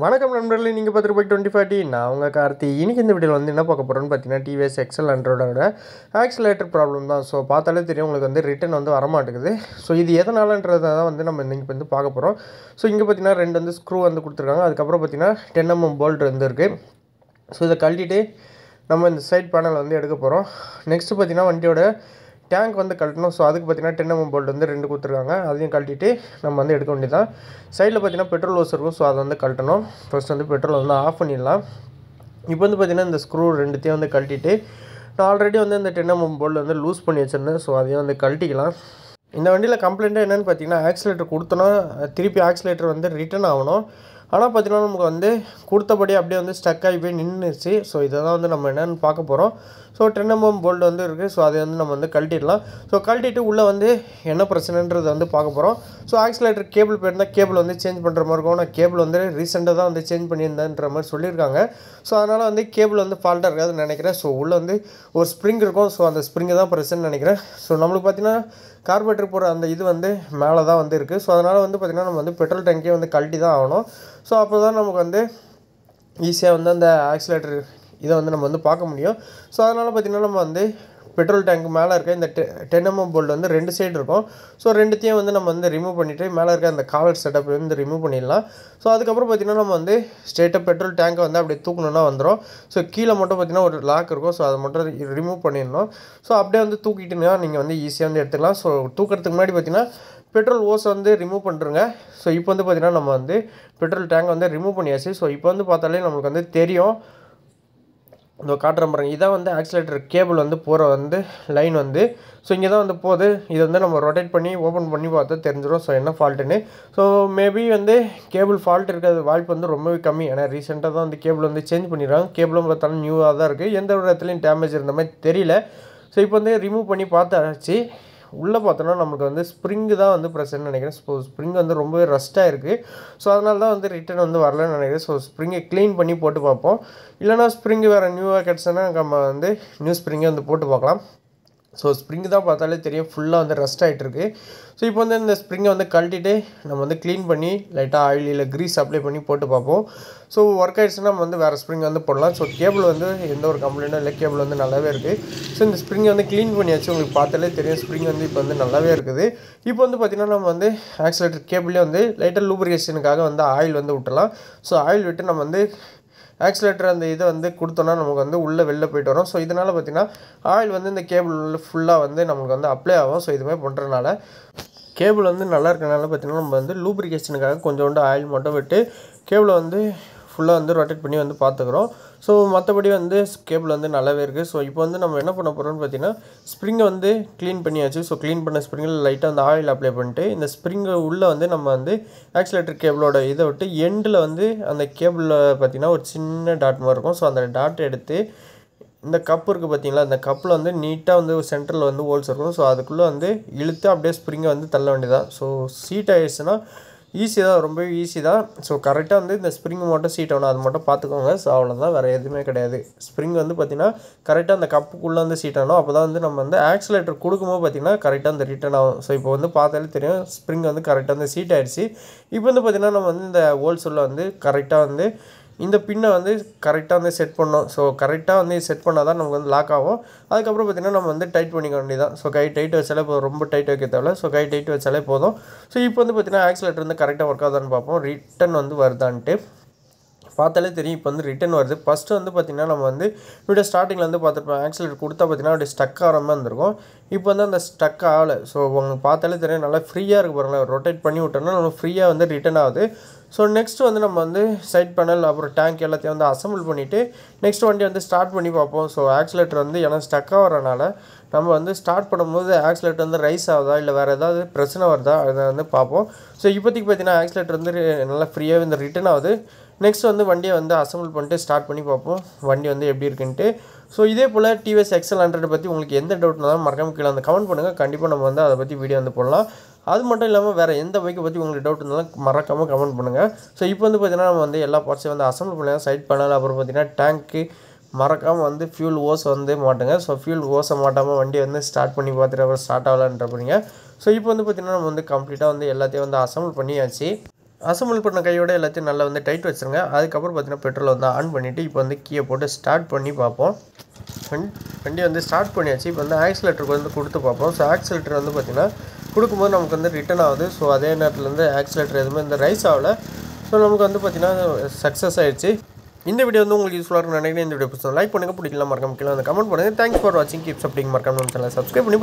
வணக்கம் நண்பர்களே, நீங்கள் பார்த்துட்டு போய் 2040 நான் உங்கள் கார்த்தி. இன்றைக்கி இந்த வீடியோவில் வந்து என்ன பார்க்க போகிறோன்னு பார்த்தீங்கன்னா, டிவிஎஸ் எக்ஸல் 100ஓட ஆக்சிலேட்டர் ப்ராப்ளம் தான். ஸோ பார்த்தாலே தெரியும் உங்களுக்கு வந்து ரிட்டன் வந்து வரமாட்டேங்குது. ஸோ இது எதனாலன்றதை தான் வந்து நம்ம இன்றைக்கி வந்து பார்க்க போகிறோம். ஸோ இங்கே பார்த்தீங்கன்னா 2 வந்து ஸ்க்ரூ வந்து கொடுத்துருக்காங்க. அதுக்கப்புறம் பார்த்தீங்கன்னா 10mm போல்ட் வந்து இருக்குது. ஸோ இதை கழட்டிட்டு நம்ம இந்த சைட் பேனல் வந்து எடுக்க போகிறோம். நெக்ஸ்ட்டு பார்த்தீங்கன்னா வண்டியோட டேங்க் வந்து கழட்டணும். ஸோ அதுக்கு பார்த்தீங்கன்னா 10mm போல்ட் வந்து 2 கொடுத்துருக்காங்க. அதையும் கழட்டிட்டு நம்ம வந்து எடுக்க வேண்டியதான். சைடில் பார்த்தீங்கன்னா பெட்ரோல் ஹோஸ் இருக்கும். ஸோ அதை வந்து கழட்டணும். ஃபர்ஸ்ட் வந்து பெட்ரோல் வந்து ஆஃப் பண்ணிடலாம். இப்போ வந்து பார்த்தீங்கன்னா இந்த ஸ்க்ரூ ரெண்டுத்தையும் வந்து கழட்டிட்டு நான் ஆல்ரெடி வந்து இந்த 10mm போல்ட் வந்து லூஸ் பண்ணி வச்சுருந்தேன். ஸோ அதையும் வந்து கழட்டிக்கலாம். இந்த வண்டியில் கம்ப்ளைண்ட்டாக என்னென்னு பார்த்தீங்கன்னா, ஆக்சிலேட்டர் கொடுத்தோன்னா திருப்பி ஆக்சிலேட்டர் வந்து ரிட்டர்ன் ஆகணும். ஆனால் பார்த்தீங்கன்னா நமக்கு வந்து கொடுத்தபடி அப்படியே வந்து ஸ்டக் ஆகி போய் நின்றுச்சு. ஸோ இதை தான் வந்து நம்ம என்னென்னு பார்க்க போகிறோம். ஸோ 10mm போல்ட் வந்து இருக்குது. ஸோ அதை வந்து நம்ம வந்து கழட்டிடலாம். ஸோ கழட்டிட்டு உள்ளே வந்து என்ன பிரச்சனைன்றதை வந்து பார்க்க போகிறோம். ஸோ ஆக்சிலேட்டர் கேபிள் போயிருந்தால் கேபிள் வந்து சேஞ்ச் பண்ணுற மாதிரி இருக்கும். நான் கேபிள் வந்து ரீசெண்டாக தான் வந்து சேஞ்ச் பண்ணியிருந்தேன்ற மாதிரி சொல்லியிருக்காங்க. ஸோ அதனால் வந்து கேபிள் வந்து ஃபால்ட்டாக இருக்காதுன்னு நினைக்கிறேன். ஸோ உள்ளே வந்து ஒரு ஸ்ப்ரிங் இருக்கும். ஸோ அந்த ஸ்ப்ரிங்கை தான் பிரச்சனைன்னு நினைக்கிறேன். ஸோ நம்மளுக்கு பார்த்தீங்கன்னா கார்பரேட்டர் போகிற அந்த இது வந்து மேலே தான் வந்து இருக்குது. ஸோ அதனால் வந்து பார்த்திங்கன்னா நம்ம வந்து பெட்ரோல் டேங்கே வந்து கழட்டி தான் ஆகணும். ஸோ அப்போ தான் நமக்கு வந்து ஈஸியாக வந்து அந்த ஆக்சிலேட்டர் இதை வந்து நம்ம வந்து பார்க்க முடியும். ஸோ அதனால் பார்த்திங்கன்னா நம்ம வந்து பெட்ரோல் டேங்க் மேலே இருக்க இந்த 10mm போல்ட் வந்து 2 சைடு இருக்கும். ஸோ ரெண்டுத்தையும் வந்து நம்ம வந்து ரிமூவ் பண்ணிவிட்டு மேலே இருக்க அந்த காலர் செட்டப் வந்து ரிமூவ் பண்ணிடலாம். ஸோ அதுக்கப்புறம் பார்த்திங்கன்னா நம்ம வந்து ஸ்ட்ரெயிட்டாக பெட்ரோல் டேங்கை வந்து அப்படியே தூக்கணுன்னா வந்துடும். ஸோ கீழே மட்டும் பார்த்திங்கன்னா ஒரு லாக் இருக்கும். ஸோ அதை மட்டும் ரிமூவ் பண்ணிடணும். ஸோ அப்படியே வந்து தூக்கிட்டுனா நீங்கள் வந்து ஈஸியாக வந்து எடுத்துக்கலாம். ஸோ தூக்கிறதுக்கு முன்னாடி பார்த்திங்கன்னா பெட்ரோல் ஓஸை வந்து ரிமூவ் பண்ணுறங்க. ஸோ இப்போ வந்து பார்த்திங்கன்னா நம்ம வந்து பெட்ரோல் டேங்கை வந்து ரிமூவ் பண்ணியாச்சு. ஸோ இப்போ வந்து பார்த்தாலே நம்மளுக்கு வந்து தெரியும். இந்த காட்டுற பாருங்க, இதான் வந்து ஆக்சிலேட்டர் கேபிள் வந்து போகிற வந்து லைன் வந்து. ஸோ இங்கே தான் வந்து போகுது. இதை வந்து நம்ம ரொட்டேட் பண்ணி ஓப்பன் பண்ணி பார்த்தா தெரிஞ்சிடும். ஸோ என்ன ஃபால்ட்டுன்னு. ஸோ மேபி வந்து கேபிள் ஃபால்ட் இருக்கிறது வாய்ப்பு வந்து ரொம்பவே கம்மி. ஏன்னா ரீசெண்டாக தான் வந்து கேபிள் வந்து சேஞ்ச் பண்ணிடுறாங்க. கேபிளும் பார்த்தாலும் நியூவாக தான் இருக்குது. எந்த ஒரு இடத்துலையும் டேமேஜ் இருந்த மாதிரி தெரியல. ஸோ இப்போ வந்து ரிமூவ் பண்ணி பார்த்தாச்சு. உள்ளே பார்த்தோன்னா நமக்கு வந்து ஸ்ப்ரிங்கு தான் வந்து பிரச்சனைன்னு நினைக்கிறேன். ஸோ ஸ்ப்ரிங் வந்து ரொம்பவே ரஸ்ட்டாக இருக்குது. ஸோ அதனால தான் வந்து ரிட்டன் வந்து வரலன்னு நினைக்கிறேன். ஸோ ஸ்ப்ரிங்கை க்ளீன் பண்ணி போட்டு பார்ப்போம். இல்லைனா ஸ்ப்ரிங்கு வேறு நியூவாக கிடச்சுன்னா நம்ம வந்து நியூ ஸ்ப்ரிங்கை வந்து போட்டு பார்க்கலாம். ஸோ ஸ்ப்ரிங்கு தான் பார்த்தாலே தெரியும் ஃபுல்லாக வந்து ரஸ்ட் ஆகிட்டுருக்கு. ஸோ இப்போ வந்து இந்த ஸ்ப்ரிங்கை வந்து கழட்டிட்டு நம்ம வந்து க்ளீன் பண்ணி லைட்டாக ஆயில் இல்லை க்ரீஸ் அப்ளை பண்ணி போட்டு பார்ப்போம். ஸோ ஒர்க் ஆகிடுச்சுன்னா நம்ம வந்து வேறு ஸ்ப்ரிங் வந்து போடலாம். ஸோ கேபிள் வந்து எந்த ஒரு கம்ப்ளைண்ட்டும் இல்லை. கேபிள் வந்து நல்லாவே இருக்குது. ஸோ இந்த ஸ்ப்ரிங்கை வந்து க்ளீன் பண்ணியாச்சு. உங்களுக்கு பார்த்தாலே தெரியும் ஸ்ப்ரிங் வந்து இப்போ வந்து நல்லாவே இருக்குது. இப்போ வந்து பார்த்திங்கன்னா நம்ம வந்து ஆக்சிலேட்டர் கேபிளே வந்து லைட்டாக லூப்ரிகேஷனுக்காக வந்து ஆயில் வந்து விட்டுலாம். ஸோ ஆயில் விட்டு நம்ம வந்து ஆக்சிலேட்டர் அந்த இதை வந்து கொடுத்தோன்னா நமக்கு வந்து உள்ளே வெளில போய்ட்டு வரும். ஸோ இதனால் பார்த்திங்கன்னா ஆயில் வந்து இந்த கேபிள் ஃபுல்லாக வந்து நமக்கு வந்து அப்ளை ஆகும். ஸோ இதுமாதிரி பண்ணுறதுனால கேபிள் வந்து நல்லா இருக்கிறனால பார்த்திங்கன்னா நம்ம வந்து லூப்ரிகேஷனுக்காக கொஞ்சோண்டு ஆயில் மட்டும் விட்டு கேபிளை வந்து ஃபுல்லாக வந்து ரொட்டேட் பண்ணி வந்து பார்த்துக்குறோம். ஸோ மற்றபடி வந்து கேபிள் வந்து நல்லாவே இருக்குது. ஸோ இப்போ வந்து நம்ம என்ன பண்ண போகிறோம்னு பார்த்தீங்கன்னா ஸ்ப்ரிங்கை வந்து க்ளீன் பண்ணியாச்சு. ஸோ க்ளீன் பண்ண ஸ்ப்ரிங்கில் லைட்டாக அந்த ஆயில் அப்ளை பண்ணிட்டு இந்த ஸ்ப்ரிங்கை உள்ளே வந்து நம்ம வந்து ஆக்சிலேட்டர் கேபிளோட இதை விட்டு எண்டில் வந்து அந்த கேபிளில் பார்த்திங்கன்னா ஒரு சின்ன டாட் மாதிரி இருக்கும். ஸோ அந்த டாட் எடுத்து இந்த கப்பு இருக்குது பார்த்திங்களா, அந்த கப்பில் வந்து நீட்டாக வந்து ஒரு சென்டரில் வந்து ஹோல்ஸ் இருக்கும். ஸோ அதுக்குள்ளே வந்து இழுத்து அப்படியே ஸ்ப்ரிங்கை வந்து தள்ள வேண்டியதான். ஸோ சீட் ஆகிடுச்சுன்னா ஈஸி தான், ரொம்பவே ஈஸி தான். ஸோ கரெக்டாக வந்து இந்த ஸ்ப்ரிங்கு மட்டும் சீட் ஆகணும், அது மட்டும் பார்த்துக்கோங்க. ஸோ அவ்வளோதான், வேறு எதுவுமே கிடையாது. ஸ்ப்ரிங் வந்து பார்த்திங்கன்னா கரெக்டாக அந்த கப்புக்குள்ளே வந்து சீட் ஆகணும். அப்போ தான் வந்து நம்ம வந்து ஆக்சிலேட்டர் கொடுக்கும்போது பார்த்திங்கன்னா கரெக்டாக அந்த ரிட்டர்ன் ஆகும். ஸோ இப்போ வந்து பார்த்தாலே தெரியும் ஸ்ப்ரிங் வந்து கரெக்டாக வந்து சீட் ஆகிடுச்சு. இப்போ வந்து பார்த்திங்கன்னா நம்ம வந்து இந்த ஹோல்ஸ் உள்ள வந்து கரெக்டாக வந்து இந்த பின்னை வந்து கரெக்டாக வந்து செட் பண்ணோம். ஸோ கரெக்டாக வந்து செட் பண்ணால் தான் நமக்கு வந்து லாக் ஆகும். அதுக்கப்புறம் பார்த்திங்கன்னா நம்ம வந்து டைட் பண்ணிக்க வேண்டியதான். ஸோ கை டைட் வச்சாலே போதும், ரொம்ப டைட் வைக்க தேவையில்ல. ஸோ கை டைட் வச்சாலே போதும். ஸோ இப்போ வந்து பார்த்திங்கன்னா ஆக்சிலேட்டர் வந்து கரெக்டாக ஒர்க் ஆகுதான்னு பார்ப்போம். ரிட்டன் வந்து வருதான்ட்டு பார்த்தாலே தெரியும். இப்போ வந்து ரிட்டன் வருது. ஃபஸ்ட்டு வந்து பார்த்திங்கன்னா நம்ம வந்து வீடியோ ஸ்டார்டிங்கில் வந்து பார்த்துருப்போம். ஆக்சிலேட்டர் கொடுத்தா பார்த்திங்கன்னா அப்படியே ஸ்டக் ஆகிற மாதிரி இருந்திருக்கும். இப்போ வந்து அந்த ஸ்டக் ஆகலை. ஸோ உங்களுக்கு பார்த்தாலே தெரியும் நல்லா ஃப்ரீயாக இருக்குது பாருங்களேன். ரொட்டேட் பண்ணி விட்டோம்னா நம்ம ஃப்ரீயாக வந்து ரிட்டன் ஆகுது. ஸோ நெக்ஸ்ட்டு வந்து நம்ம வந்து சைட் பேனல் அப்புறம் டேங்க் எல்லாத்தையும் வந்து அசம்பிள் பண்ணிவிட்டு நெக்ஸ்ட் வண்டி வந்து ஸ்டார்ட் பண்ணி பார்ப்போம். ஸோ ஆக்சிலேட்டர் வந்து ஏன்னா ஸ்டக் ஆகிறனால நம்ம வந்து ஸ்டார்ட் பண்ணும்போது ஆக்சிலேட்டர் வந்து ரைஸ் ஆகுதா இல்லை வேறு ஏதாவது பிரச்சனை வருதா அதை வந்து பார்ப்போம். ஸோ இப்போதைக்கு பார்த்திங்கன்னா ஆக்சிலேட்டர் வந்து நல்லா ஃப்ரீயாக இந்த ரிட்டன் ஆகுது. நெக்ஸ்ட் வந்து வண்டியை வந்து அசம்பிள் பண்ணிட்டு ஸ்டார்ட் பண்ணி பார்ப்போம் வண்டி வந்து எப்படி இருக்குன்ட்டு. ஸோ இதே போல் டிவிஎஸ் எக்ஸல் 100 பற்றி உங்களுக்கு எந்த டவுட்னாலும் மறக்காம கீழே அந்த கமெண்ட் பண்ணுங்கள். கண்டிப்பாக நம்ம வந்து அதை பற்றி வீடியோ வந்து போடலாம். அது மட்டும் இல்லாமல் வேறு எந்த பைக்கை பற்றி உங்களுக்கு டவுட் இருந்தாலும் மறக்காமல் கமெண்ட் பண்ணுங்கள். ஸோ இப்போ வந்து பார்த்திங்கன்னா நம்ம வந்து எல்லா பார்ட்ஸையும் வந்து அசம்பிள் பண்ணலாம். சைட் பேனல் அப்புறம் பார்த்திங்கன்னா டேங்க்கு மறக்காமல் வந்து ஃபியூல் ஓஸ் வந்து மாட்டுங்க. ஸோ ஃபியூல் ஓஸை மாட்டாமல் வண்டியை வந்து ஸ்டார்ட் பண்ணி பார்த்துட்டு அப்புறம் ஸ்டார்ட் ஆகலான்ற போகிறீங்க. ஸோ இப்போ வந்து பார்த்திங்கன்னா நம்ம வந்து கம்ப்ளீட்டாக வந்து எல்லாத்தையும் வந்து அசம்பிள் பண்ணியாச்சு. அசம்பிள் பண்ண கையோட எல்லாத்தையும் நல்லா வந்து டைட் வச்சுருங்க. அதுக்கப்புறம் பார்த்தீங்கன்னா பெட்ரோல் வந்து ஆன் பண்ணிவிட்டு இப்போ வந்து கீயை போட்டு ஸ்டார்ட் பண்ணி பார்ப்போம். வண்டி வந்து ஸ்டார்ட் பண்ணியாச்சு. இப்போ வந்து ஆக்சிலேட்டருக்கு வந்து கொடுத்து பார்ப்போம். ஸோ ஆக்சிலேட்டர் வந்து பார்த்திங்கன்னா கொடுக்கும்போது நமக்கு வந்து ரிட்டன் ஆகுது. ஸோ அதே நேரத்தில் வந்து ஆக்சிலேட்டர் எதுவுமே இந்த ரைஸ் ஆகலை. ஸோ நமக்கு வந்து பார்த்திங்கன்னா சக்ஸஸ் ஆகிடுச்சு. இந்த வீடியோ வந்து உங்களுக்கு யூஸ்ஃபுல்லாக இருக்கும்னு நினைக்கிறேன். இந்த வீடியோ லைக் பண்ணுங்கள், பிடிக்கலாம் மறக்காம கீழே வந்து கமெண்ட் பண்ணுங்கள். தேங்க்ஸ் ஃபார் வாட்சிங். கீப் சப்ஸ்கிரைபிங் மறக்காம நம்ம சேனலை சப்ஸ்கிரைப் பண்ணி